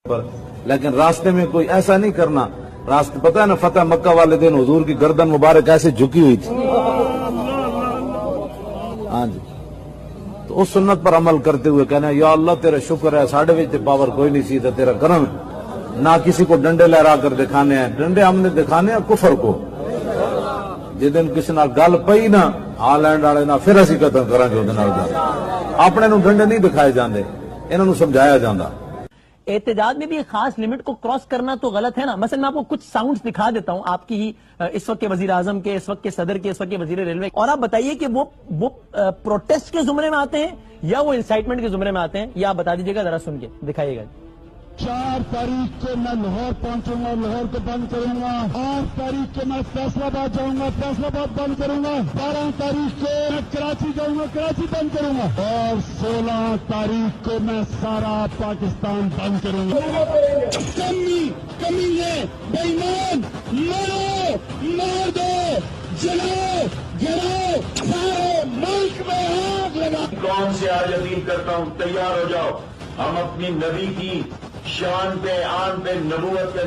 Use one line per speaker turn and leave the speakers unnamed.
پر، لیکن راستے میں کوئی ایسا نہیں کرنا. راستے پتہ ہے نا فتح مکہ والے دن حضور کی گردن مبارک ایسے جھکی ہوئی تھی. ہاں جی، تو اس سنت پر عمل کرتے ہوئے کہنا یا اللہ تیرا شکر ہے ساڑھے وچ پاور کوئی نہیں سی تیرا کرم. نہ کسی کو ڈنڈے لہرا کر دکھانے ہیں، ڈنڈے ہم نے دکھانے ہیں کفر کو. جس دن کسی نال گل پئی نا ہالینڈ والے نہ پھر اسی قتل کریں گے. اپنے نو ڈنڈے نہیں دکھائے جاندے، انہوں نے سمجھایا جاندہ.
احتجاج میں بھی ایک خاص لمٹ کو کراس کرنا تو غلط ہے نا. مثلا میں آپ کو کچھ ساؤنڈز دکھا دیتا ہوں آپ کی ہی اس وقت کے وزیر اعظم کے، اس وقت کے صدر کے، اس وقت کے وزیر ریلوے، اور آپ بتائیے کہ وہ پروٹیسٹ کے زمرے میں آتے ہیں یا وہ انسائٹمنٹ کے زمرے میں آتے ہیں، یا آپ بتا دیجیے گا ذرا سن کے دکھائیے گا.
4 تاریخ کو میں لاہور پہنچوں گا، لاہور کو بند کروں گا. 8 تاریخ کو میں فیصل آباد جاؤں گا، فیصل آباد بند کروں گا. 12 تاریخ کو میں کراچی جاؤں گا، کراچی بند کروں گا. اور 16 تاریخ کو میں سارا پاکستان بند کروں گا. کمی ہے بے ایمان، مارو، مار دو، جلاؤ، گراؤ، سارے ملک میں آگ لگا.
قوم سے آج اپیل کرتا ہوں تیار ہو جاؤ. ہم اپنی نبی کی شان پہ، آن پہ، نبوت پہ